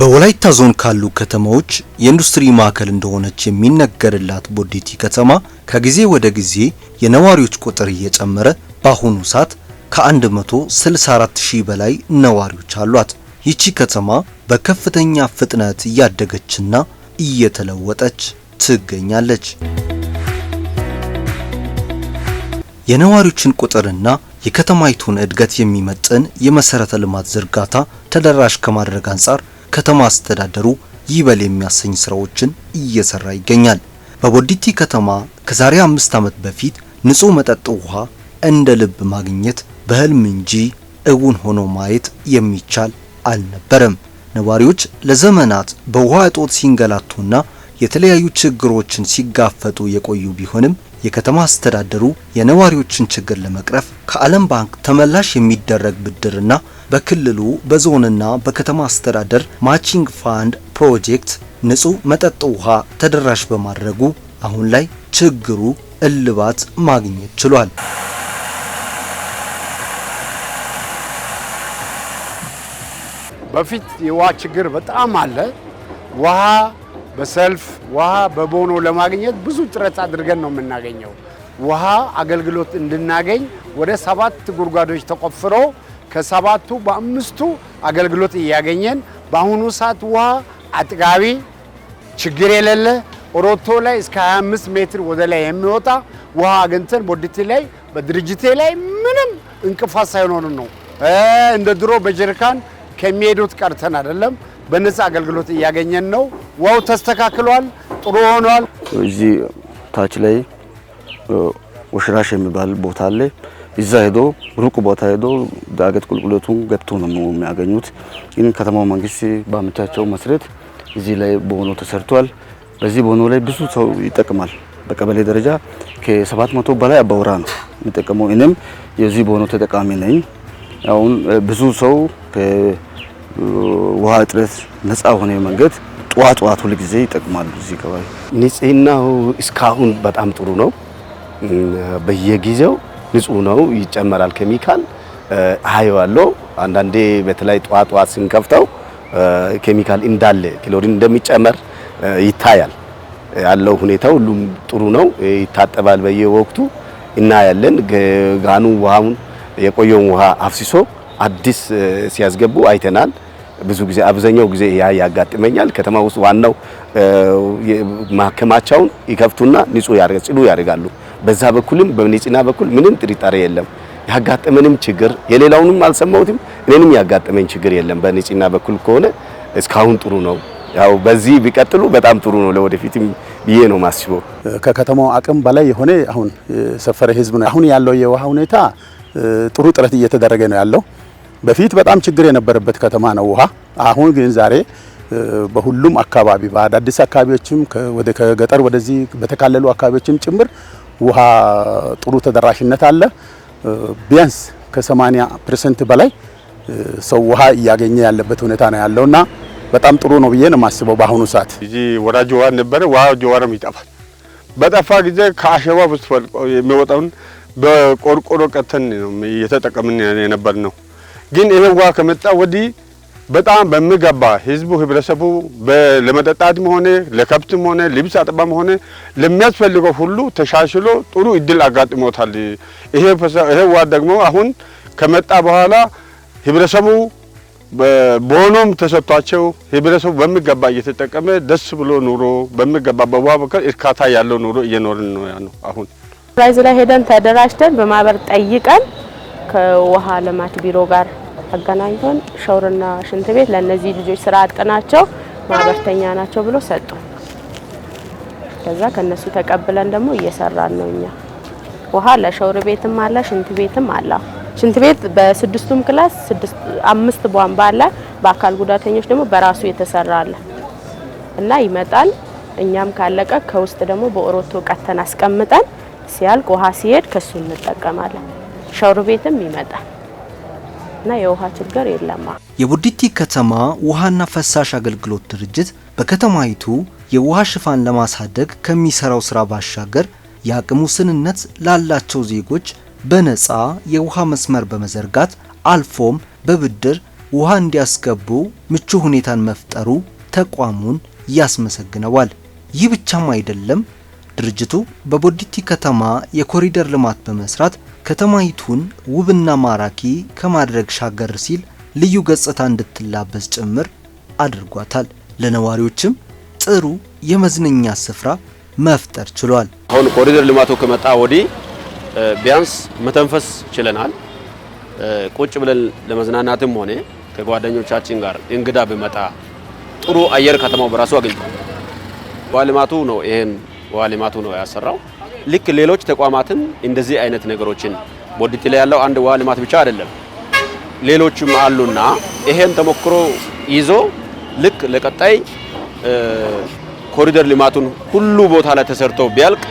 በወላይታ ዞን ካሉ ከተማዎች የኢንዱስትሪ ማዕከል እንደሆነች የሚነገርላት ቦዲቲ ከተማ ከጊዜ ወደ ጊዜ የነዋሪዎች ቁጥር እየጨመረ በአሁኑ ሰዓት ከ164,000 በላይ ነዋሪዎች አሏት። ይቺ ከተማ በከፍተኛ ፍጥነት እያደገችና እየተለወጠች ትገኛለች። የነዋሪዎችን ቁጥርና የከተማይቱን እድገት የሚመጥን የመሰረተ ልማት ዝርጋታ ተደራሽ ከማድረግ አንፃር ከተማ አስተዳደሩ ይበል የሚያሰኝ ስራዎችን እየሰራ ይገኛል። በቦዲቲ ከተማ ከዛሬ 5 ዓመት በፊት ንጹህ መጠጥ ውሃ እንደ ልብ ማግኘት በህልም እንጂ እውን ሆኖ ማየት የሚቻል አልነበረም። ነዋሪዎች ለዘመናት በውሃ እጦት ሲንገላቱና የተለያዩ ችግሮችን ሲጋፈጡ የቆዩ ቢሆንም የከተማ አስተዳደሩ የነዋሪዎችን ችግር ለመቅረፍ ከዓለም ባንክ ተመላሽ የሚደረግ ብድርና በክልሉ በዞንና በከተማ አስተዳደር ማቺንግ ፋንድ ፕሮጀክት ንጹህ መጠጥ ውሃ ተደራሽ በማድረጉ አሁን ላይ ችግሩ እልባት ማግኘት ችሏል። በፊት የውሃ ችግር በጣም አለ። ውሃ በሰልፍ ውሃ በቦኖ ለማግኘት ብዙ ጥረት አድርገን ነው የምናገኘው። ውሃ አገልግሎት እንድናገኝ ወደ 7 ጉድጓዶች ተቆፍሮ ከ7ቱ በ5ቱ አገልግሎት እያገኘን በአሁኑ ሰዓት ውሃ አጥጋቢ ችግር የሌለ ኦሮቶ ላይ እስከ 25 ሜትር ወደ ላይ የሚወጣ ውሃ አግኝተን ቦዲቲ ላይ በድርጅቴ ላይ ምንም እንቅፋት ሳይሆን ነው እንደ ድሮ በጀሪካን ከሚሄዱት ቀርተን አይደለም በነፃ አገልግሎት እያገኘን ነው። ዋው ተስተካክሏል፣ ጥሩ ሆኗል። እዚህ ታች ላይ ወሽራሽ የሚባል ቦታ አለ። እዛ ሄዶ ሩቅ ቦታ ሄዶ ዳገት ቁልቁለቱን ገብቶ ነው የሚያገኙት። ግን ከተማው መንግስት ባመቻቸው መሰረት እዚህ ላይ ቦኖ ተሰርቷል። በዚህ ቦኖ ላይ ብዙ ሰው ይጠቅማል። በቀበሌ ደረጃ ከ700 በላይ አባወራ ነው የሚጠቀመው። እኔም የዚህ ቦኖ ተጠቃሚ ነኝ። አሁን ብዙ ሰው ውሃ እጥረት ነፃ ሆነ መንገድ ጧት ሁሉ ጊዜ ይጠቅማሉ። እዚህ ከባቢ ንጽህናው እስካሁን በጣም ጥሩ ነው። በየጊዜው ንጹህ ነው። ይጨመራል ኬሚካል አየዋለሁ። አንዳንዴ በተለይ ጧት ስንከፍተው ኬሚካል እንዳለ ክሎሪን እንደሚጨመር ይታያል። ያለው ሁኔታ ሁሉም ጥሩ ነው። ይታጠባል በየወቅቱ እናያለን። ጋኑ ውሃውን የቆየውን ውሃ አፍሲሶ አዲስ ሲያስገቡ አይተናል። ብዙ ጊዜ አብዛኛው ጊዜ ያጋጥመኛል። ከተማ ውስጥ ዋናው ማከማቻውን ይከፍቱና ንጹህ ያደርጋሉ። በዛ በኩልም በንጽህና በኩል ምንም ጥርጣሬ የለም። ያጋጠመንም ችግር የሌላውንም አልሰማሁትም። እኔንም ያጋጠመኝ ችግር የለም። በንጽህና በኩል ከሆነ እስካሁን ጥሩ ነው። ያው በዚህ ቢቀጥሉ በጣም ጥሩ ነው ለወደፊትም ብዬ ነው ማስበው። ከከተማው አቅም በላይ የሆነ አሁን ሰፈረ ህዝብ ነው። አሁን ያለው የውሃ ሁኔታ ጥሩ ጥረት እየተደረገ ነው ያለው። በፊት በጣም ችግር የነበረበት ከተማ ነው ውሃ። አሁን ግን ዛሬ በሁሉም አካባቢ በአዳዲስ አካባቢዎችም ወደ ከገጠር ወደዚህ በተካለሉ አካባቢዎችም ጭምር ውሃ ጥሩ ተደራሽነት አለ። ቢያንስ ከ80% በላይ ሰው ውሃ እያገኘ ያለበት ሁኔታ ነው ያለውና በጣም ጥሩ ነው ብዬ ነው የማስበው። በአሁኑ ሰዓት እዚህ ወራጅ ውሃ ነበር። ውሃ ጀዋራም ይጠፋል። በጠፋ ጊዜ ከአሸዋ ውስጥ ፈልቆ የሚወጣውን በቆርቆሮ ቀተን ነው እየተጠቀምን የነበር ነው። ግን ይሄ ውሃ ከመጣ ወዲህ በጣም በሚገባ ህዝቡ ህብረተሰቡ ለመጠጣትም ሆነ ለከብትም ሆነ ልብስ አጥባም ሆነ ለሚያስፈልገው ሁሉ ተሻሽሎ ጥሩ እድል አጋጥሞታል። ይሄ ውሃ ደግሞ አሁን ከመጣ በኋላ ህብረተሰቡ ቦኖም ተሰጥቷቸው ህብረተሰቡ በሚገባ እየተጠቀመ ደስ ብሎ ኑሮ በሚገባ በውሃ በኩል እርካታ ያለው ኑሮ እየኖርን ነው ያለው። አሁን ራይዝ ላይ ሄደን ተደራጅተን በማህበር ጠይቀን ከውሃ ልማት ቢሮ ጋር አገናኝተን ሻወርና ሽንት ቤት ለነዚህ ልጆች ስራ አጥናቸው ማህበርተኛ ናቸው ብሎ ሰጡ። ከዛ ከነሱ ተቀብለን ደግሞ እየሰራን ነው እኛ። ውሃ ለሻወር ቤትም አለ፣ ሽንት ቤትም አለ። ሽንት ቤት በ6ቱም ክላስ 5 ቧንቧ አለ። በአካል ጉዳተኞች ደግሞ በራሱ የተሰራ አለ እና ይመጣል። እኛም ካለቀ ከውስጥ ደግሞ በኦሮቶ ቀተን አስቀምጠን ሲያልቅ ውሃ ሲሄድ ከሱ እንጠቀማለን። ሻወር ቤትም ይመጣል እና የውሃ ችግር የለም። የቦዲቲ ከተማ ውሃና ፈሳሽ አገልግሎት ድርጅት በከተማይቱ የውሃ ሽፋን ለማሳደግ ከሚሰራው ስራ ባሻገር የአቅም ውስንነት ላላቸው ዜጎች በነፃ የውሃ መስመር በመዘርጋት አልፎም በብድር ውሃ እንዲያስገቡ ምቹ ሁኔታን መፍጠሩ ተቋሙን ያስመሰግነዋል። ይህ ብቻም አይደለም። ድርጅቱ በቦዲቲ ከተማ የኮሪደር ልማት በመስራት ከተማይቱን ውብና ማራኪ ከማድረግ ሻገር ሲል ልዩ ገጽታ እንድትላበስ ጭምር አድርጓታል። ለነዋሪዎችም ጥሩ የመዝናኛ ስፍራ መፍጠር ችሏል። አሁን ኮሪደር ልማቱ ከመጣ ወዲህ ቢያንስ መተንፈስ ችለናል። ቁጭ ብለን ለመዝናናትም ሆነ ከጓደኞቻችን ጋር እንግዳ ቢመጣ ጥሩ አየር ከተማው በራሱ አግኝቷል። ውሃ ልማቱ ነው ይሄን ውሃ ልማቱ ነው ያሰራው። ልክ ሌሎች ተቋማትን እንደዚህ አይነት ነገሮችን ቦዲቲ ላይ ያለው አንድ ውሃ ልማት ብቻ አይደለም፣ ሌሎችም አሉና ይሄን ተሞክሮ ይዞ ልክ ለቀጣይ ኮሪደር ልማቱን ሁሉ ቦታ ላይ ተሰርቶ ቢያልቅ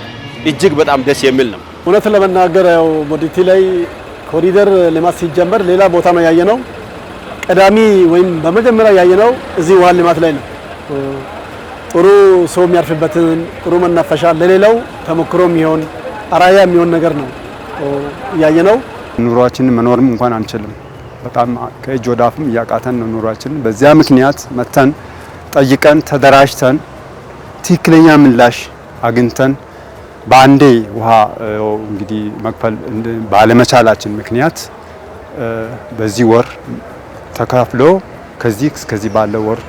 እጅግ በጣም ደስ የሚል ነው። እውነት ለመናገር ያው ቦዲቲ ላይ ኮሪደር ልማት ሲጀመር ሌላ ቦታ ነው ያየነው። ቀዳሚ ወይም በመጀመሪያ ያየነው እዚህ ውሃ ልማት ላይ ነው። ጥሩ ሰው የሚያርፍበትን ጥሩ መናፈሻ ለሌላው ተሞክሮ የሚሆን አራያ የሚሆን ነገር ነው ያየነው። ኑሯችንን መኖርም እንኳን አንችልም። በጣም ከእጅ ወዳፍም እያቃተን ነው ኑሯችንን። በዚያ ምክንያት መተን ጠይቀን ተደራጅተን ትክክለኛ ምላሽ አግኝተን በአንዴ ውሃ እንግዲህ መክፈል ባለመቻላችን ምክንያት በዚህ ወር ተካፍሎ ከዚህ እስከዚህ ባለው ወር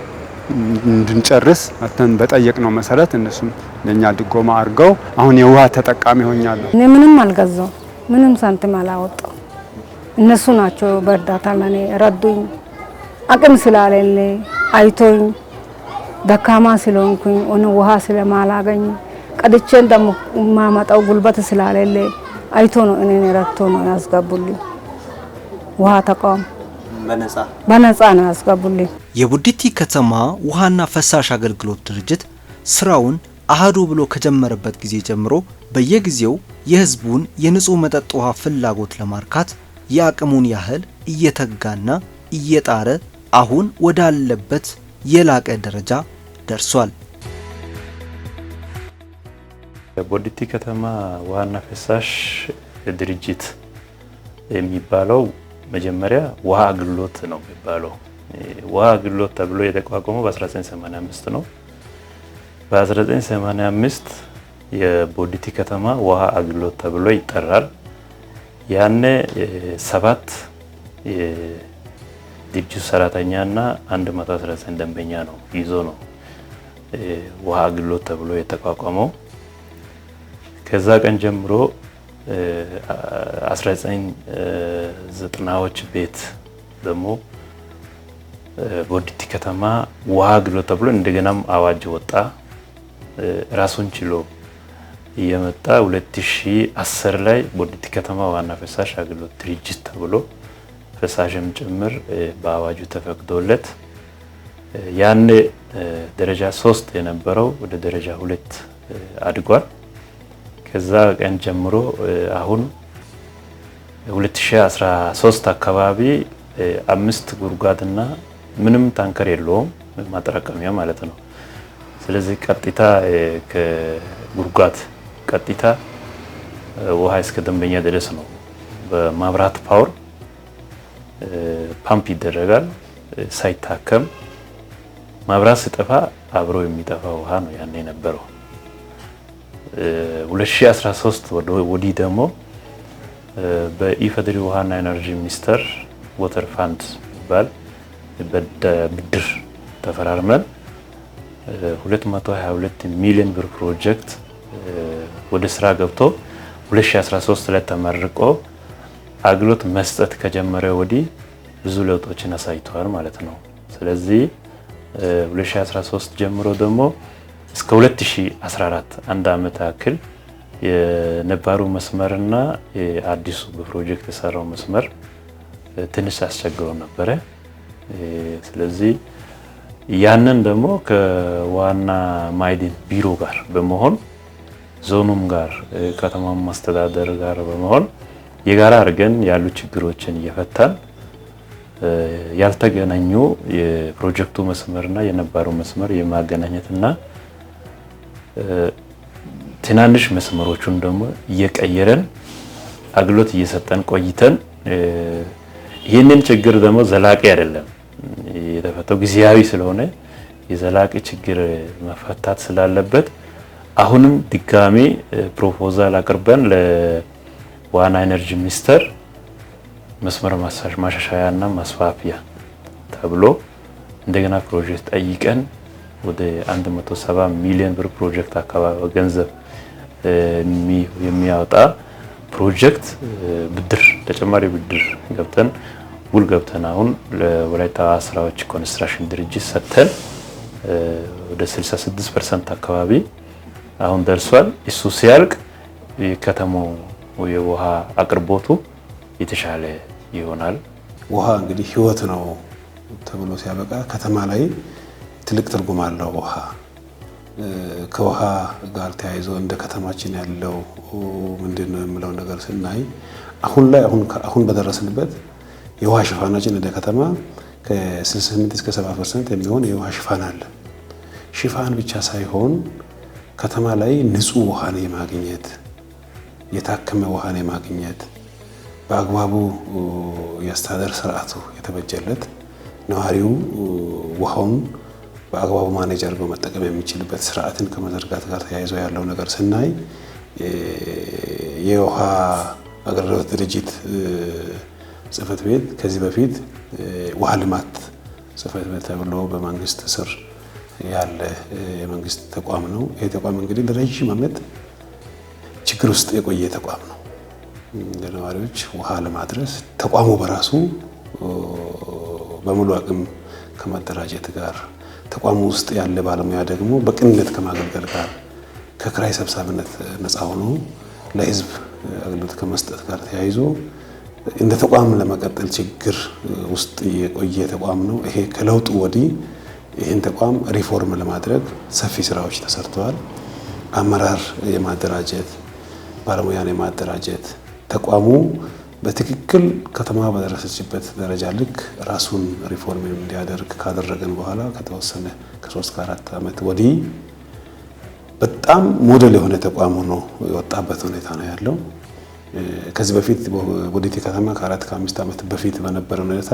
እንድንጨርስ መተን በጠየቅነው መሰረት እነሱም ለኛ ድጎማ አድርገው አሁን የውሃ ተጠቃሚ ሆኛለሁ። እኔ ምንም አልገዛው፣ ምንም ሳንቲም አላወጣው። እነሱ ናቸው በእርዳታ ለኔ ረዱኝ። አቅም ስላለኝ አይቶኝ ደካማ ስለሆንኩኝ ውሃ ስለማላገኝ ቀድቼን ደግሞ ማመጣው ጉልበት ስላለኝ አይቶ ነው እኔን ረድቶ ነው ያስገቡልኝ። ውሃ ተቋም በነፃ ነው ያስገቡልኝ። የቦዲቲ ከተማ ውሃና ፈሳሽ አገልግሎት ድርጅት ስራውን አሃዱ ብሎ ከጀመረበት ጊዜ ጀምሮ በየጊዜው የህዝቡን የንጹህ መጠጥ ውሃ ፍላጎት ለማርካት የአቅሙን ያህል እየተጋና እየጣረ አሁን ወዳለበት የላቀ ደረጃ ደርሷል። ቦዲቲ ከተማ ውሃና ፈሳሽ ድርጅት የሚባለው መጀመሪያ ውሃ አገልግሎት ነው የሚባለው። ውሃ አገልግሎት ተብሎ የተቋቋመው በ1985 ነው። በ1985 የቦዲቲ ከተማ ውሃ አገልግሎት ተብሎ ይጠራል። ያኔ 7 የድርጅቱ ሰራተኛና 119 ደንበኛ ነው ይዞ ነው ውሃ አገልግሎት ተብሎ የተቋቋመው። ከዛ ቀን ጀምሮ 1990ዎች ቤት ደግሞ ቦዲቲ ከተማ ውሃ አገልግሎት ተብሎ እንደገናም አዋጅ ወጣ። ራሱን ችሎ እየመጣ 2010 ላይ ቦዲቲ ከተማ ዋና ፈሳሽ አገልግሎት ድርጅት ተብሎ ፈሳሽም ጭምር በአዋጁ ተፈቅዶለት ያኔ ደረጃ 3 የነበረው ወደ ደረጃ 2 አድጓል። ከዛ ቀን ጀምሮ አሁን 2013 አካባቢ 5 ጉድጓድና ምንም ታንከር የለውም ማጠራቀሚያ ማለት ነው። ስለዚህ ቀጥታ ከጉድጓድ ቀጥታ ውሃ እስከ ደንበኛ ድረስ ነው። በማብራት ፓወር ፓምፕ ይደረጋል ሳይታከም። ማብራት ሲጠፋ አብሮ የሚጠፋ ውሃ ነው ያኔ የነበረው። 2013 ወዲህ ደግሞ በኢፌዴሪ ውሃና ኤነርጂ ሚኒስቴር ወተር ፋንድ ይባል በብድር ተፈራርመን 222 ሚሊዮን ብር ፕሮጀክት ወደ ስራ ገብቶ 2013 ላይ ተመርቆ አገልግሎት መስጠት ከጀመረ ወዲህ ብዙ ለውጦችን አሳይቷል ማለት ነው። ስለዚህ 2013 ጀምሮ ደግሞ እስከ 2014 አንድ አመት ያክል የነባሩ መስመርና የአዲሱ በፕሮጀክት የሰራው መስመር ትንሽ አስቸግሮ ነበረ። ስለዚህ ያንን ደግሞ ከዋና ማዕድን ቢሮ ጋር በመሆን ዞኑም ጋር ከተማም ማስተዳደር ጋር በመሆን የጋራ አድርገን ያሉ ችግሮችን እየፈታን ያልተገናኙ የፕሮጀክቱ መስመርና የነባሩ መስመር የማገናኘትና ትናንሽ መስመሮቹን ደግሞ እየቀየረን አገልግሎት እየሰጠን ቆይተን ይህንን ችግር ደግሞ ዘላቂ አይደለም የተፈተው ጊዜያዊ ስለሆነ የዘላቂ ችግር መፈታት ስላለበት አሁንም ድጋሚ ፕሮፖዛል አቅርበን ለዋና ኢነርጂ ሚኒስተር መስመር ማሻሻያና ማስፋፊያ ተብሎ እንደገና ፕሮጀክት ጠይቀን ወደ 170 ሚሊዮን ብር ፕሮጀክት አካባቢ ገንዘብ የሚያወጣ ፕሮጀክት ብድር ተጨማሪ ብድር ገብተን ውል ገብተን አሁን ለወላይታ ስራዎች ኮንስትራክሽን ድርጅት ሰጥተን ወደ 66% አካባቢ አሁን ደርሷል። እሱ ሲያልቅ የከተማው የውሃ አቅርቦቱ የተሻለ ይሆናል። ውሃ እንግዲህ ህይወት ነው ተብሎ ሲያበቃ ከተማ ላይ ትልቅ ትርጉም አለው። ውሃ ከውሃ ጋር ተያይዞ እንደ ከተማችን ያለው ምንድነው የሚለው ነገር ስናይ አሁን በደረስንበት የውሃ ሽፋናችን እንደ ከተማ ከ68 እስከ 70% የሚሆን የውሃ ሽፋን አለ። ሽፋን ብቻ ሳይሆን ከተማ ላይ ንጹህ ውሃን የማግኘት የታከመ ውሃን የማግኘት በአግባቡ የአስተዳደር ስርዓቱ የተበጀለት ነዋሪው ውሃውን በአግባቡ ማኔጅ አድርጎ መጠቀም የሚችልበት ስርዓትን ከመዘርጋት ጋር ተያይዞ ያለው ነገር ስናይ የውሃ አገልግሎት ድርጅት ጽሕፈት ቤት ከዚህ በፊት ውሃ ልማት ጽሕፈት ቤት ተብሎ በመንግስት ስር ያለ የመንግስት ተቋም ነው። ይሄ ተቋም እንግዲህ ለረጅም ዓመት ችግር ውስጥ የቆየ ተቋም ነው። ለነዋሪዎች ውሃ ለማድረስ ተቋሙ በራሱ በሙሉ አቅም ከማደራጀት ጋር ተቋሙ ውስጥ ያለ ባለሙያ ደግሞ በቅንነት ከማገልገል ጋር ከክራይ ሰብሳቢነት ነፃ ሆኖ ለህዝብ አገልግሎት ከመስጠት ጋር ተያይዞ እንደ ተቋም ለመቀጠል ችግር ውስጥ የቆየ ተቋም ነው። ይሄ ከለውጡ ወዲህ ይህን ተቋም ሪፎርም ለማድረግ ሰፊ ስራዎች ተሰርተዋል። አመራር የማደራጀት ባለሙያን የማደራጀት ተቋሙ በትክክል ከተማ በደረሰችበት ደረጃ ልክ ራሱን ሪፎርም እንዲያደርግ ካደረገን በኋላ ከተወሰነ ከ3 ከ4 ዓመት ወዲህ በጣም ሞዴል የሆነ ተቋም ሆኖ የወጣበት ሁኔታ ነው ያለው። ከዚህ በፊት ቦዲቲ ከተማ ከ4 ከ5 ዓመት በፊት በነበረ ሁኔታ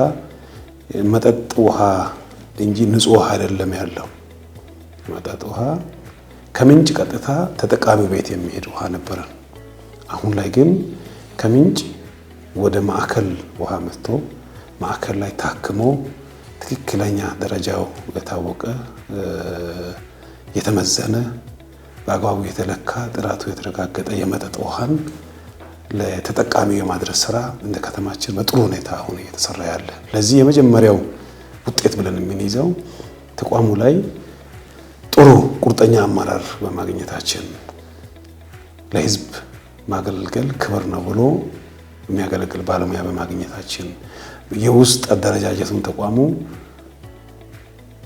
መጠጥ ውሃ እንጂ ንጹህ ውሃ አይደለም ያለው። መጠጥ ውሃ ከምንጭ ቀጥታ ተጠቃሚ ቤት የሚሄድ ውሃ ነበረ። አሁን ላይ ግን ከምንጭ ወደ ማዕከል ውሃ መጥቶ ማዕከል ላይ ታክሞ ትክክለኛ ደረጃው የታወቀ የተመዘነ በአግባቡ የተለካ ጥራቱ የተረጋገጠ የመጠጥ ውሃን ለተጠቃሚው የማድረስ ስራ እንደ ከተማችን በጥሩ ሁኔታ አሁን እየተሰራ ያለ። ለዚህ የመጀመሪያው ውጤት ብለን የምንይዘው ተቋሙ ላይ ጥሩ ቁርጠኛ አመራር በማግኘታችን ለህዝብ ማገልገል ክብር ነው ብሎ የሚያገለግል ባለሙያ በማግኘታችን የውስጥ አደረጃጀቱን ተቋሙ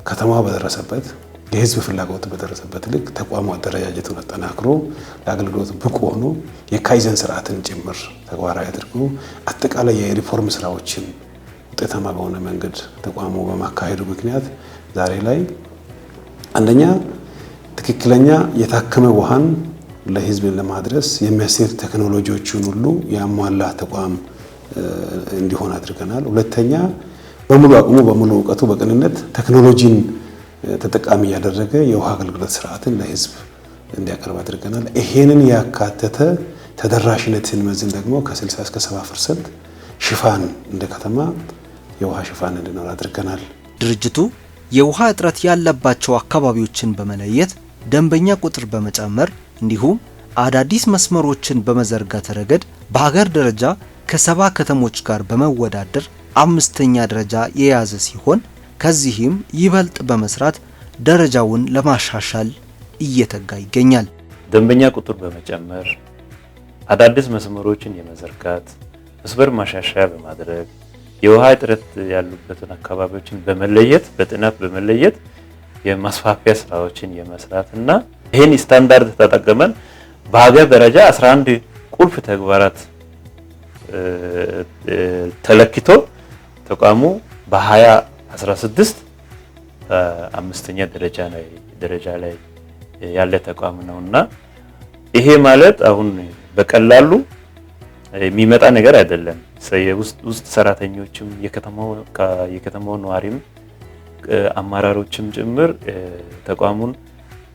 ከተማው በደረሰበት የህዝብ ፍላጎት በደረሰበት ልክ ተቋሙ አደረጃጀቱን አጠናክሮ ለአገልግሎት ብቁ ሆኖ የካይዘን ስርዓትን ጭምር ተግባራዊ አድርጎ አጠቃላይ የሪፎርም ስራዎችን ውጤታማ በሆነ መንገድ ተቋሙ በማካሄዱ ምክንያት ዛሬ ላይ አንደኛ ትክክለኛ የታከመ ውሃን ለህዝብ ለማድረስ የሚያስችል ቴክኖሎጂዎችን ሁሉ ያሟላ ተቋም እንዲሆን አድርገናል። ሁለተኛ በሙሉ አቅሙ በሙሉ እውቀቱ በቅንነት ቴክኖሎጂን ተጠቃሚ ያደረገ የውሃ አገልግሎት ስርዓትን ለህዝብ እንዲያቀርብ አድርገናል። ይሄንን ያካተተ ተደራሽነትን መዝን ደግሞ ከ60 እስከ 70% ሽፋን እንደ ከተማ የውሃ ሽፋን እንዲኖር አድርገናል። ድርጅቱ የውሃ እጥረት ያለባቸው አካባቢዎችን በመለየት ደንበኛ ቁጥር በመጨመር እንዲሁም አዳዲስ መስመሮችን በመዘርጋት ረገድ በሀገር ደረጃ ከ70 ከተሞች ጋር በመወዳደር 5ኛ ደረጃ የያዘ ሲሆን ከዚህም ይበልጥ በመስራት ደረጃውን ለማሻሻል እየተጋ ይገኛል። ደንበኛ ቁጥር በመጨመር አዳዲስ መስመሮችን የመዘርጋት መስመር ማሻሻያ በማድረግ የውሃ እጥረት ያሉበትን አካባቢዎችን በመለየት በጥናት በመለየት የማስፋፊያ ስራዎችን የመስራትና ይሄን ስታንዳርድ ተጠቅመን በሀገር ደረጃ 11 ቁልፍ ተግባራት ተለክቶ ተቋሙ በ2016 5ኛ ደረጃ ላይ ያለ ተቋም ነውና ይሄ ማለት አሁን በቀላሉ የሚመጣ ነገር አይደለም። ውስጥ ሰራተኞችም የከተማው ነዋሪም አመራሮችም ጭምር ተቋሙን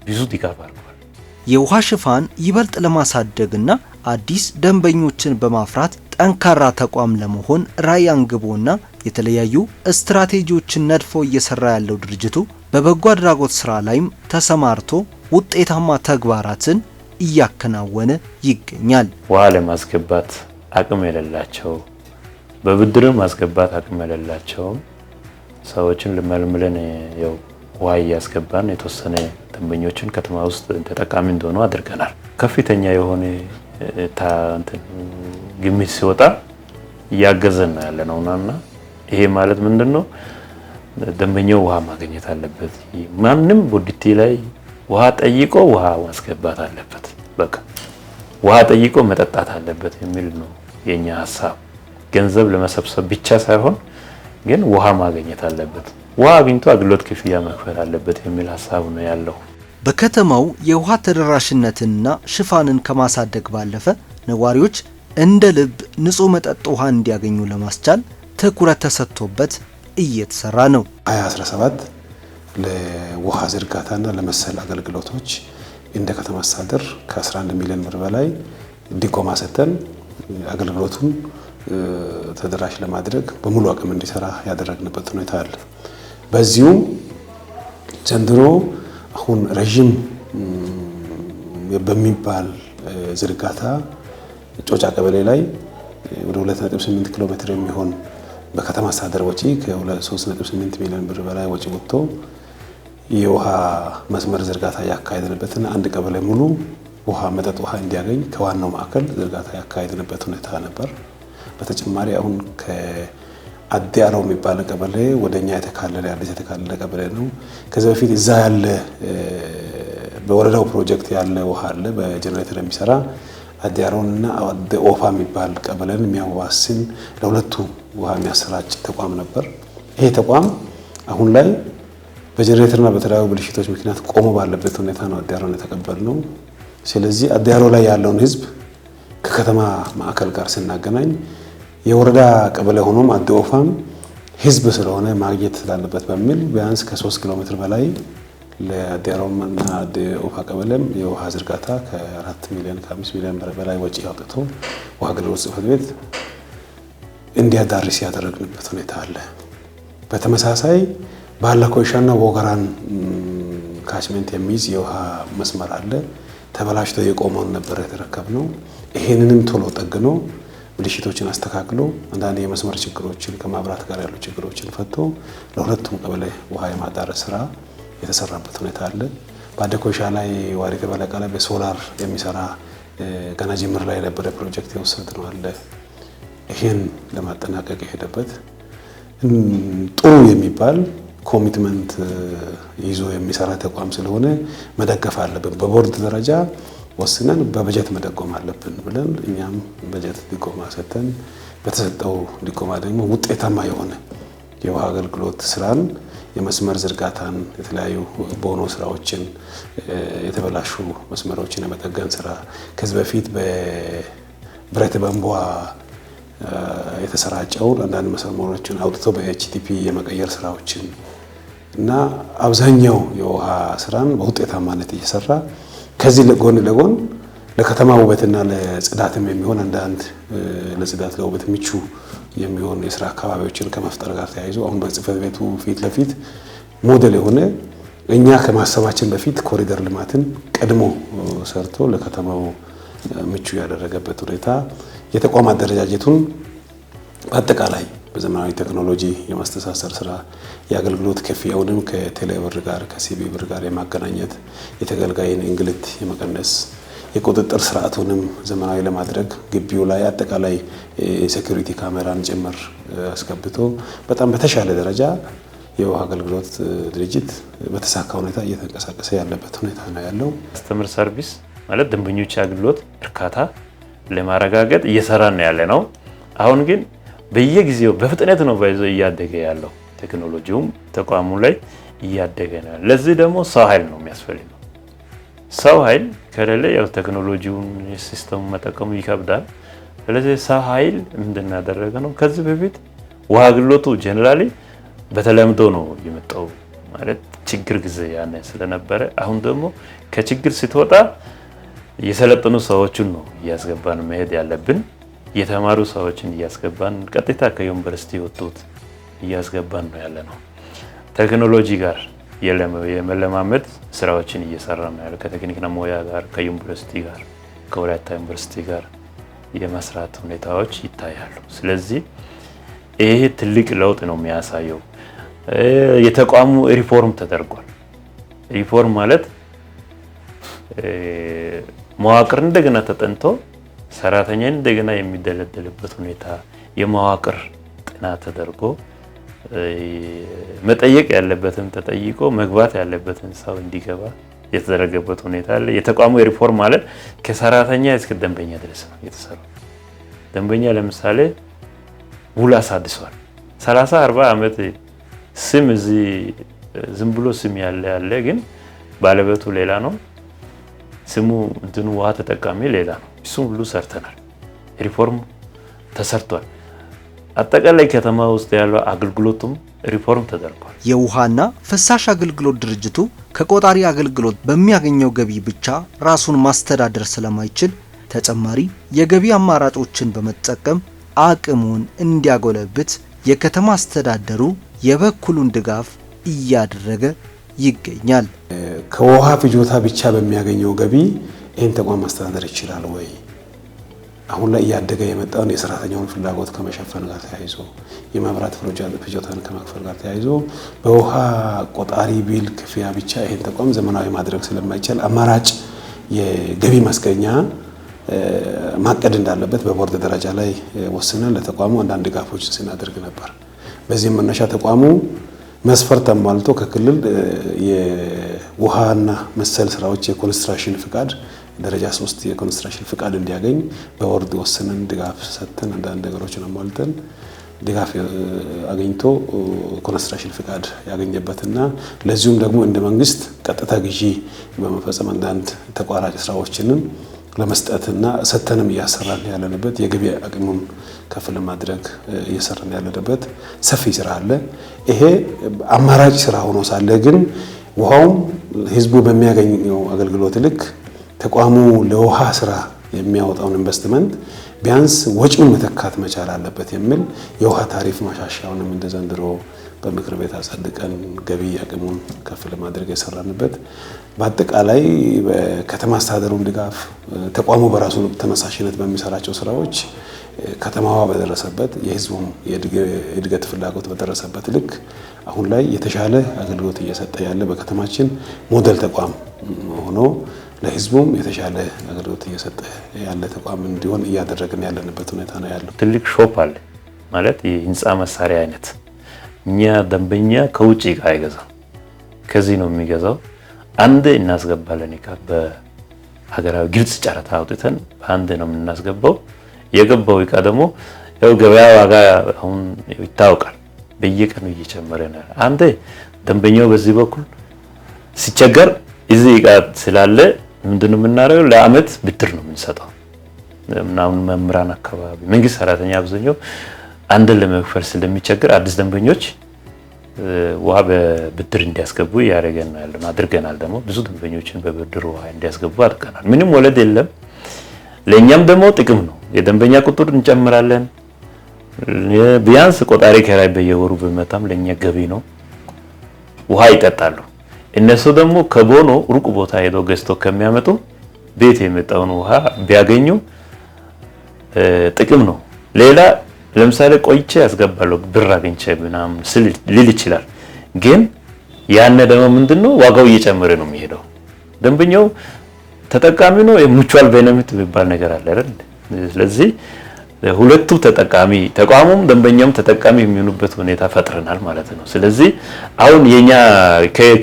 ብዙ ድጋፍ አድርገዋል። የውሃ ሽፋን ይበልጥ ለማሳደግና አዲስ ደንበኞችን በማፍራት ጠንካራ ተቋም ለመሆን ራዕይ አንግቦና የተለያዩ ስትራቴጂዎችን ነድፎ እየሰራ ያለው ድርጅቱ በበጎ አድራጎት ስራ ላይም ተሰማርቶ ውጤታማ ተግባራትን እያከናወነ ይገኛል። ውሃ ለማስገባት አቅም የሌላቸው በብድር ማስገባት አቅም የሌላቸው ሰዎችን ለመልመለን ያው ውሃ እያስገባን የተወሰነ ደንበኞችን ከተማ ውስጥ ተጠቃሚ እንደሆኑ አድርገናል። ከፍተኛ የሆነ ግምት ሲወጣ እያገዘን ነው ያለነውና ይሄ ማለት ምንድነው? ደንበኛው ውሃ ማግኘት አለበት። ማንም ቦዲቲ ላይ ውሃ ጠይቆ ውሃ ማስገባት አለበት። በቃ ውሃ ጠይቆ መጠጣት አለበት የሚል ነው የኛ ሐሳብ። ገንዘብ ለመሰብሰብ ብቻ ሳይሆን ግን ውሃ ማግኘት አለበት። ውሃ አግኝቶ አገልግሎት ክፍያ መክፈል አለበት የሚል ሐሳብ ነው ያለው። በከተማው የውሃ ተደራሽነትና ሽፋንን ከማሳደግ ባለፈ ነዋሪዎች እንደ ልብ ንጹህ መጠጥ ውሃ እንዲያገኙ ለማስቻል ትኩረት ተሰጥቶበት እየተሰራ ነው። 2017 ለውሃ ዝርጋታና ለመሰል አገልግሎቶች እንደ ከተማ አስተዳደር ከ11 ሚሊዮን ብር በላይ ድጎማ ሰጥተን አገልግሎቱን ተደራሽ ለማድረግ በሙሉ አቅም እንዲሰራ ያደረግንበት ሁኔታ አለ። በዚሁም ዘንድሮ አሁን ረጅም በሚባል ዝርጋታ ጮጫ ቀበሌ ላይ ወደ 2.8 ኪሎ ሜትር የሚሆን በከተማ አስተዳደር ወጪ ከ3.8 ሚሊዮን ብር በላይ ወጪ ወጥቶ የውሃ መስመር ዝርጋታ ያካሄድንበትና አንድ ቀበሌ ሙሉ ውሃ መጠጥ ውሃ እንዲያገኝ ከዋናው ማዕከል ዝርጋታ ያካሄድንበት ሁኔታ ነበር። በተጨማሪ አሁን ከአዲ አሮ የሚባል ቀበሌ ወደኛ የተካለለ ቀበሌ ነው። ከዚህ በፊት እዛ ያለ በወረዳው ፕሮጀክት ያለ ውሃ አለ በጀነሬተር የሚሰራ አዲ አሮንና አዲ ኦፋ የሚባል ቀበሌን የሚያዋስን ለሁለቱ ውሃ የሚያሰራጭ ተቋም ነበር። ይሄ ተቋም አሁን ላይ በጀነሬተርና በተለያዩ ብልሽቶች ምክንያት ቆሞ ባለበት ሁኔታ ነው አዲ አሮን የተቀበልነው። ስለዚህ አዲ አሮ ላይ ያለውን ህዝብ ከከተማ ማዕከል ጋር ስናገናኝ የወረዳ ቀበሌ ሆኖም አዲ ኦፋም ህዝብ ስለሆነ ማግኘት ስላለበት በሚል ቢያንስ ከ3 ኪሎ ሜትር በላይ ለአዲ አሮና አዲ ኦፋ ቀበሌም የውሃ ዝርጋታ ከ4 ሚሊዮን ከ5 ሚሊዮን በላይ ወጪ አውጥቶ ውሃ አገልግሎት ጽሕፈት ቤት እንዲያዳርስ ያደረግንበት ሁኔታ አለ። በተመሳሳይ ባላ ኮይሻና ወገራን ካችመንት የሚይዝ የውሃ መስመር አለ። ተበላሽቶ የቆመውን ነበር የተረከብነው። ይሄንንም ቶሎ ጠግኖ ብልሽቶችን አስተካክሎ አንዳንድ የመስመር ችግሮችን ከማብራት ጋር ያሉ ችግሮችን ፈቶ ለሁለቱም ቀበሌ ውሃ የማዳረስ ስራ የተሰራበት ሁኔታ አለ። በአዲ ኮይሻ ላይ ዋሪ ቀበሌ ላይ በሶላር የሚሰራ ገና ጅምር ላይ የነበረ ፕሮጀክት የወሰድነው አለ። ይሄን ለማጠናቀቅ የሄደበት ጥሩ የሚባል ኮሚትመንት ይዞ የሚሰራ ተቋም ስለሆነ መደገፍ አለብን። በቦርድ ደረጃ ወስነን በበጀት መደጎም አለብን ብለን እኛም በጀት ድጎማ ሰጥተን በተሰጠው ድጎማ ደግሞ ውጤታማ የሆነ የውሃ አገልግሎት ስራን የመስመር ዝርጋታን የተለያዩ ቦኖ ስራዎችን የተበላሹ መስመሮችን የመጠገን ስራ ከዚህ በፊት በብረት ቧንቧ የተሰራጨውን አንዳንድ መስመሮችን አውጥቶ በኤችቲፒ የመቀየር ስራዎችን እና አብዛኛው የውሃ ስራን በውጤታማነት እየሰራ ከዚህ ጎን ለጎን ለከተማ ውበትና ለጽዳትም የሚሆን አንዳንድ ለጽዳት ለውበት ምቹ የሚሆን የስራ አካባቢዎችን ከመፍጠር ጋር ተያይዞ አሁን በጽሕፈት ቤቱ ፊት ለፊት ሞዴል የሆነ እኛ ከማሰባችን በፊት ኮሪደር ልማትን ቀድሞ ሰርቶ ለከተማው ምቹ ያደረገበት ሁኔታ የተቋም አደረጃጀቱን በአጠቃላይ በዘመናዊ ቴክኖሎጂ የማስተሳሰር ስራ የአገልግሎት ክፍያውንም ከቴሌብር ጋር ከሲቢ ብር ጋር የማገናኘት የተገልጋይን እንግልት የመቀነስ የቁጥጥር ስርዓቱንም ዘመናዊ ለማድረግ ግቢው ላይ አጠቃላይ ሴኩሪቲ ካሜራን ጭምር አስገብቶ በጣም በተሻለ ደረጃ የውሃ አገልግሎት ድርጅት በተሳካ ሁኔታ እየተንቀሳቀሰ ያለበት ሁኔታ ነው ያለው። ከስተመር ሰርቪስ ማለት ደንበኞች አገልግሎት እርካታ ለማረጋገጥ እየሰራን ያለ ነው። አሁን ግን በየጊዜው በፍጥነት ነው እያደገ ያለው። ቴክኖሎጂውም ተቋሙ ላይ እያደገ ነው። ለዚህ ደግሞ ሰው ኃይል ነው የሚያስፈልገው። ሰው ኃይል ከሌለ ያው ቴክኖሎጂውን ሲስተሙ መጠቀሙ ይከብዳል። ስለዚህ ሰው ኃይል ምንድን ያደረገ ነው? ከዚህ በፊት ውሃ አገልግሎቱ ጀነራሊ በተለምዶ ነው የመጣው ማለት ችግር ጊዜ ያነ ስለነበረ፣ አሁን ደግሞ ከችግር ስትወጣ የሰለጠኑ ሰዎችን ነው እያስገባን መሄድ ያለብን። የተማሩ ሰዎችን እያስገባን ቀጥታ ከዩኒቨርሲቲ ወጡት እያስገባን ነው ያለ ነው። ቴክኖሎጂ ጋር የመለማመድ ስራዎችን እየሰራን ነው ያለ ከቴክኒክና ሙያ ጋር ከዩኒቨርሲቲ ጋር ከወላይታ ዩኒቨርሲቲ ጋር የመስራት ሁኔታዎች ይታያሉ። ስለዚህ ይሄ ትልቅ ለውጥ ነው የሚያሳየው። የተቋሙ ሪፎርም ተደርጓል። ሪፎርም ማለት መዋቅር እንደገና ተጠንቶ ሰራተኛ እንደገና የሚደለደልበት ሁኔታ የመዋቅር ጥናት ተደርጎ መጠየቅ ያለበትን ተጠይቆ መግባት ያለበትን ሰው እንዲገባ የተደረገበት ሁኔታ አለ። የተቋሙ ሪፎርም ማለት ከሰራተኛ እስከ ደንበኛ ድረስ ነው የተሰራው። ደንበኛ ለምሳሌ ውል አሳድሷል። 30 40 ዓመት ስም እዚህ ዝም ብሎ ስም ያለ ግን ባለቤቱ ሌላ ነው። ስሙ እንትኑ ውሃ ተጠቃሚ ሌላ ነው። እሱ ሁሉ ሰርተናል። ሪፎርም ተሰርቷል። አጠቃላይ ከተማ ውስጥ ያለው አገልግሎቱም ሪፎርም ተደርጓል። የውሃና ፍሳሽ አገልግሎት ድርጅቱ ከቆጣሪ አገልግሎት በሚያገኘው ገቢ ብቻ ራሱን ማስተዳደር ስለማይችል ተጨማሪ የገቢ አማራጮችን በመጠቀም አቅሙን እንዲያጎለብት የከተማ አስተዳደሩ የበኩሉን ድጋፍ እያደረገ ይገኛል። ከውሃ ፍጆታ ብቻ በሚያገኘው ገቢ ይህን ተቋም ማስተዳደር ይችላል ወይ? አሁን ላይ እያደገ የመጣውን የሰራተኛውን ፍላጎት ከመሸፈን ጋር ተያይዞ የመብራት ፍጆታን ከመክፈል ጋር ተያይዞ በውሃ ቆጣሪ ቢል ክፍያ ብቻ ይህን ተቋም ዘመናዊ ማድረግ ስለማይቻል አማራጭ የገቢ ማስገኛ ማቀድ እንዳለበት በቦርድ ደረጃ ላይ ወስነን ለተቋሙ አንዳንድ ድጋፎችን ስናደርግ ነበር። በዚህም መነሻ ተቋሙ መስፈርት አሟልቶ ከክልል የውሃና መሰል ስራዎች የኮንስትራክሽን ፍቃድ ደረጃ 3 የኮንስትራክሽን ፍቃድ እንዲያገኝ በቦርድ ወስነን ድጋፍ ሰጥተን አንዳንድ ነገሮችን አሟልተን ድጋፍ አግኝቶ ኮንስትራክሽን ፍቃድ ያገኘበትና ለዚሁም ደግሞ እንደ መንግስት ቀጥታ ግዢ በመፈጸም አንዳንድ ተቋራጭ ስራዎችንን ለመስጠትና ሰተንም እያሰራን ያለንበት የገቢ አቅሙን ከፍ ለማድረግ እየሰራን ያለንበት ሰፊ ስራ አለ። ይሄ አማራጭ ስራ ሆኖ ሳለ ግን ውሃውም ህዝቡ በሚያገኘው አገልግሎት ልክ ተቋሙ ለውሃ ስራ የሚያወጣውን ኢንቨስትመንት ቢያንስ ወጪውን መተካት መቻል አለበት የሚል የውሃ ታሪፍ ማሻሻያውንም እንደ ዘንድሮ በምክር ቤት አጸድቀን ገቢ አቅሙን ከፍ ለማድረግ የሰራንበት በአጠቃላይ በከተማ አስተዳደሩን ድጋፍ ተቋሙ በራሱ ተነሳሽነት በሚሰራቸው ስራዎች ከተማዋ በደረሰበት የህዝቡም የእድገት ፍላጎት በደረሰበት ልክ አሁን ላይ የተሻለ አገልግሎት እየሰጠ ያለ በከተማችን ሞዴል ተቋም ሆኖ ለህዝቡም የተሻለ አገልግሎት እየሰጠ ያለ ተቋም እንዲሆን እያደረግን ያለንበት ሁኔታ ነው ያለው። ትልቅ ሾፕ አለ ማለት የህንፃ መሳሪያ አይነት እኛ ደንበኛ ከውጭ እቃ አይገዛም፣ ከዚህ ነው የሚገዛው። አንድ እናስገባለን እቃ በሀገራዊ ግልጽ ጨረታ አውጥተን በአንድ ነው የምናስገባው። የገባው እቃ ደግሞ ያው ገበያ ዋጋ አሁን ይታወቃል፣ በየቀኑ እየጨመረ ነው። አንድ ደንበኛው በዚህ በኩል ሲቸገር እዚህ እቃ ስላለ ምንድነው የምናደርገው? ለአመት ብድር ነው የምንሰጠው። ምናምን መምህራን አካባቢ መንግስት ሰራተኛ አብዛኛው አንድን ለመክፈል ስለሚቸገር አዲስ ደንበኞች ውሃ በብድር እንዲያስገቡ ያደርገናል አድርገናል። ደግሞ ብዙ ደንበኞችን በብድር ውሃ እንዲያስገቡ አድርገናል። ምንም ወለድ የለም። ለኛም ደግሞ ጥቅም ነው። የደንበኛ ቁጥር እንጨምራለን። ቢያንስ ቆጣሪ ከራይ በየወሩ በመጣም ለኛ ገቢ ነው። ውሃ ይጠጣሉ። እነሱ ደግሞ ከቦኖ ሩቅ ቦታ ሄዶ ገዝቶ ከሚያመጡ ቤት የመጣውን ውሃ ቢያገኙ ጥቅም ነው። ሌላ ለምሳሌ ቆይቼ ያስገባለሁ ብር አግኝቼ ምናምን ሊል ይችላል። ግን ያነ ደግሞ ምንድነው ዋጋው እየጨመረ ነው የሚሄደው። ደንበኛው ተጠቃሚ ነው። የሙቹዋል ቤኔፊት የሚባል ነገር አለ አይደል? ስለዚህ ሁለቱ ተጠቃሚ ተቋሙም ደንበኛም ተጠቃሚ የሚሆኑበት ሁኔታ ፈጥረናል ማለት ነው። ስለዚህ አሁን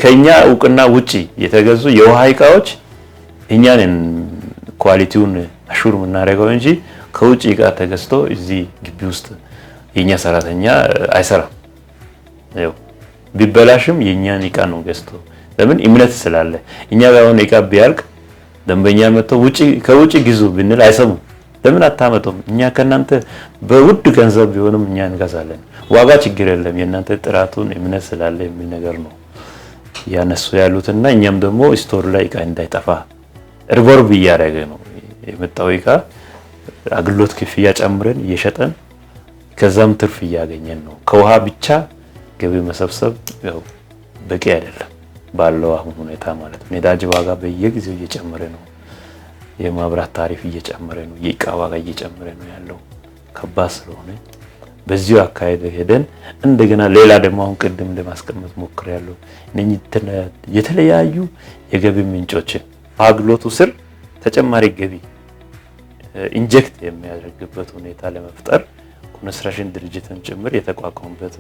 ከኛ እውቅና ውጪ የተገዙ የውሃ እቃዎች እኛን ኳሊቲውን አሹር የምናደርገው እንጂ ከውጪ እቃ ተገዝቶ እዚህ ግቢ ውስጥ የኛ ሰራተኛ አይሰራም። ያው ቢበላሽም የኛን እቃ ነው ገዝቶ ለምን እምነት ስላለ እኛ ጋር አሁን እቃ ቢያልቅ ደንበኛ መጥቶ ከውጪ ግዙ ብንል አይሰሙም። ለምን አታመጡም? እኛ ከናንተ በውድ ገንዘብ ቢሆንም እኛ እንገዛለን። ዋጋ ችግር የለም የናንተ ጥራቱን እምነት ስላለ የሚል ነገር ነው ያነሱ ያሉትና እኛም ደግሞ ስቶር ላይ እቃ እንዳይጠፋ ሪቮልቭ እያደረገ ነው የመጣው እቃ አገልግሎት ክፍያ ጨምረን እየሸጠን ከዛም ትርፍ እያገኘን ነው። ከውሃ ብቻ ገቢ መሰብሰብ ያው በቂ አይደለም ባለው አሁን ሁኔታ ማለት ነው። ነዳጅ ዋጋ በየጊዜው እየጨመረ ነው። የማብራት ታሪፍ እየጨመረ ነው። የእቃ ዋጋ እየጨመረ ነው ያለው ከባድ ስለሆነ በዚሁ አካሄድ ሄደን እንደገና ሌላ ደግሞ አሁን ቅድም ለማስቀመጥ ሞክሬያለሁ እነኚህ የተለያዩ የገቢ ምንጮችን በአገልግሎቱ ስር ተጨማሪ ገቢ ኢንጀክት የሚያደርግበት ሁኔታ ለመፍጠር ኮንስትራክሽን ድርጅትን ጭምር የተቋቋመበት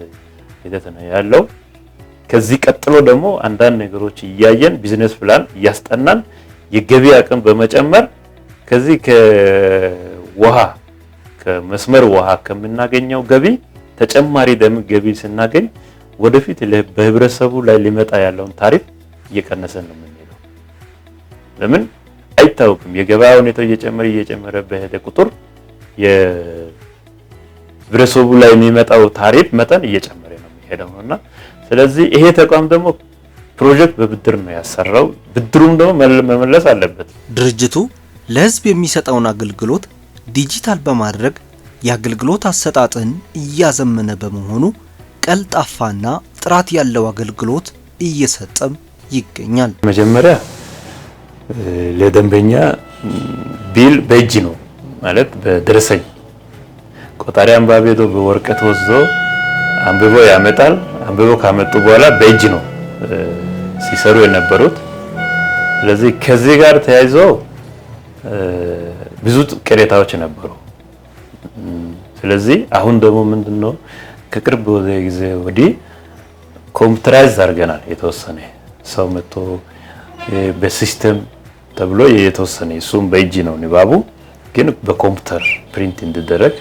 ሂደት ነው ያለው። ከዚህ ቀጥሎ ደግሞ አንዳንድ ነገሮች እያየን ቢዝነስ ፕላን እያስጠናን የገቢ አቅም በመጨመር ከዚህ ከውሃ ከመስመር ውሃ ከምናገኘው ገቢ ተጨማሪ ደም ገቢ ስናገኝ ወደፊት በህብረተሰቡ ላይ ሊመጣ ያለውን ታሪፍ እየቀነሰን ነው የምንሄደው። ለምን አይታወቅም የገበያ ሁኔታው እየጨመረ በሄደ ቁጥር የህብረተሰቡ ላይ የሚመጣው ታሪፍ መጠን እየጨመረ ነው የሚሄደውና ስለዚህ ይሄ ተቋም ደግሞ ፕሮጀክት በብድር ነው ያሰራው። ብድሩም ደግሞ መመለስ አለበት። ድርጅቱ ለህዝብ የሚሰጠውን አገልግሎት ዲጂታል በማድረግ የአገልግሎት አሰጣጥን እያዘመነ በመሆኑ ቀልጣፋና ጥራት ያለው አገልግሎት እየሰጠም ይገኛል። መጀመሪያ ለደንበኛ ቢል በእጅ ነው ማለት በደረሰኝ ቆጣሪ አንባቢ ሄዶ በወረቀት ወስዶ አንብቦ ያመጣል። አንብቦ ካመጡ በኋላ በእጅ ነው ሲሰሩ የነበሩት። ስለዚህ ከዚህ ጋር ተያይዞ ብዙ ቅሬታዎች ነበሩ። ስለዚህ አሁን ደግሞ ምንድነው ከቅርብ ጊዜ ወዲህ ኮምፒውተራይዝ አድርገናል። የተወሰነ ሰው መጥቶ በሲስተም ተብሎ የተወሰነ እሱም በእጅ ነው ንባቡ ግን በኮምፒውተር ፕሪንት እንዲደረግ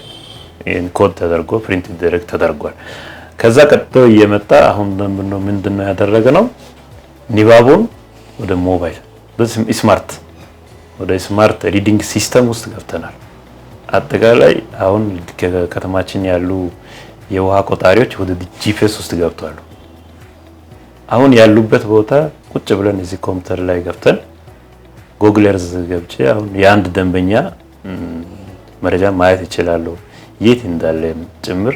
ኢንኮድ ተደርጎ ፕሪንት እንዲደረግ ተደርጓል። ከዛ ቀጥሎ እየመጣ አሁን ምንድነው ያደረገው ንባቡን ወደ ሞባይል ስማርት ወደ ስማርት ሪዲንግ ሲስተም ውስጥ ገብተናል። አጠቃላይ አሁን ከተማችን ያሉ የውሃ ቆጣሪዎች ወደ ጂፒኤስ ውስጥ ገብተዋል። አሁን ያሉበት ቦታ ቁጭ ብለን እዚህ ኮምፒውተር ላይ ገብተን ጉግል እርዝ ገብቼ አሁን የአንድ ደንበኛ መረጃ ማየት ይችላል። የት እንዳለ ጭምር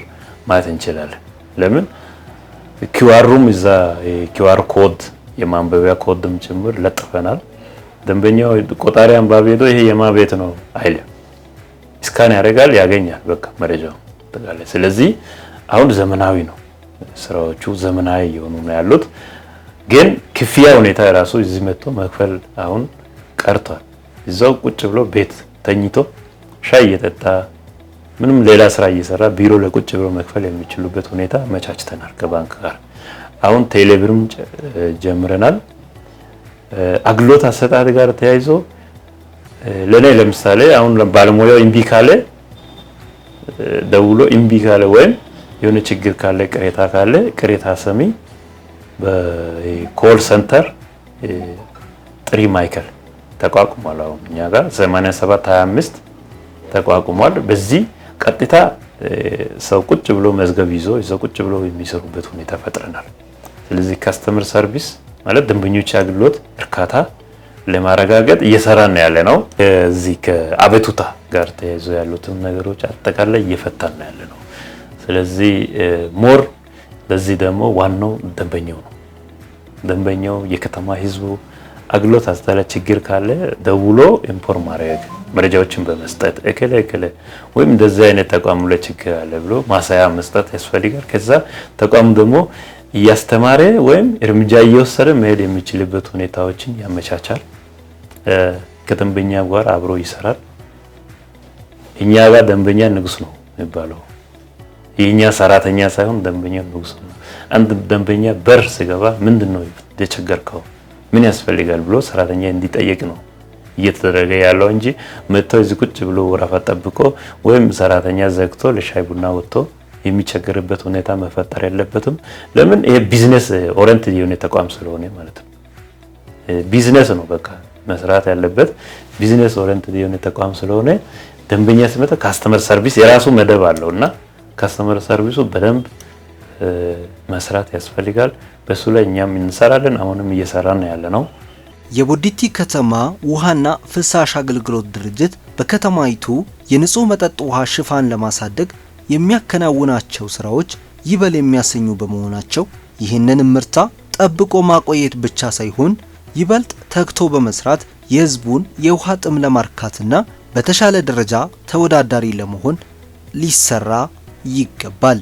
ማየት እንችላለን። ለምን ኪውአሩም እዛ ኪውአር ኮድ የማንበቢያ ኮድም ጭምር ለጥፈናል። ደንበኛው ቆጣሪ አንባቢ ሄዶ ይሄ የማ ቤት ነው አይልም። ስካን ያደርጋል ያገኛል በቃ መረጃው ተጋለ። ስለዚህ አሁን ዘመናዊ ነው ስራዎቹ ዘመናዊ የሆኑ ነው ያሉት። ግን ክፍያ ሁኔታ ራሱ እዚህ መጥቶ መክፈል አሁን ቀርቷል። እዛው ቁጭ ብሎ ቤት ተኝቶ ሻይ እየጠጣ ምንም ሌላ ስራ እየሰራ ቢሮ ላይ ቁጭ ብሎ መክፈል የሚችሉበት ሁኔታ መቻችተናል ከባንክ ጋር። አሁን ቴሌብርም ጀምረናል። አገልግሎት አሰጣጥ ጋር ተያይዞ ለኔ ለምሳሌ አሁን ባለሙያው ኢምቢ ካለ ደውሎ ኢምቢ ካለ ወይም የሆነ ችግር ካለ ቅሬታ ካለ ቅሬታ ሰሚ በኮል ሰንተር ጥሪ ማይከል ተቋቁሟል። አሁን እኛ ጋር 8725 ተቋቁሟል። በዚህ ቀጥታ ሰው ቁጭ ብሎ መዝገብ ይዞ ቁጭ ብሎ የሚሰሩበት ሁኔታ ፈጥረናል። ስለዚህ ካስተመር ሰርቪስ ማለት ደንበኞች አገልግሎት እርካታ ለማረጋገጥ እየሰራን ያለ ነው። እዚህ ከአቤቱታ ጋር ተያይዞ ያሉትን ነገሮች አጠቃላይ እየፈታን ያለ ነው። ስለዚህ ሞር ለዚህ ደግሞ ዋናው ደንበኛው ነው። ደንበኛው የከተማ ህዝቡ አገልግሎት አስተላላፊ ችግር ካለ ደውሎ ኢንፎርም ማድረግ መረጃዎችን በመስጠት እከለ ወይም እንደዚህ አይነት ተቋም ላይ ችግር አለ ብሎ ማሳያ መስጠት ያስፈልጋል። ከዛ ተቋም ደግሞ እያስተማረ ወይም እርምጃ እየወሰደ መሄድ የሚችልበት ሁኔታዎችን ያመቻቻል። ከደንበኛ ጋር አብሮ ይሰራል። እኛ ጋር ደንበኛ ንጉስ ነው የሚባለው። የኛ ሰራተኛ ሳይሆን ደንበኛ ንጉስ ነው። አንድ ደንበኛ በር ሲገባ ምንድነው የቸገርከው ምን ያስፈልጋል ብሎ ሰራተኛ እንዲጠይቅ ነው እየተደረገ ያለው እንጂ መጥተው እዚህ ቁጭ ብሎ ወረፋ ጠብቆ ወይም ሰራተኛ ዘግቶ ለሻይ ቡና ወጥቶ የሚቸገርበት ሁኔታ መፈጠር የለበትም። ለምን ይሄ ቢዝነስ ኦሪየንትድ የሆነ ተቋም ስለሆነ ማለት ነው። ቢዝነስ ነው በቃ መስራት ያለበት ቢዝነስ ኦሪየንትድ የሆነ ተቋም ስለሆነ ደንበኛ ሲመጣ ካስተመር ሰርቪስ የራሱ መደብ አለውና ካስተመር ሰርቪሱ በደንብ መስራት ያስፈልጋል። በሱ ላይ እኛም እንሰራለን፣ አሁንም እየሰራን ያለነው። የቦዲቲ ከተማ ውሃና ፍሳሽ አገልግሎት ድርጅት በከተማይቱ የንጹህ መጠጥ ውሃ ሽፋን ለማሳደግ የሚያከናውናቸው ስራዎች ይበል የሚያሰኙ በመሆናቸው ይህንን ምርታ ጠብቆ ማቆየት ብቻ ሳይሆን ይበልጥ ተግቶ በመስራት የህዝቡን የውሃ ጥም ለማርካትና በተሻለ ደረጃ ተወዳዳሪ ለመሆን ሊሰራ ይገባል።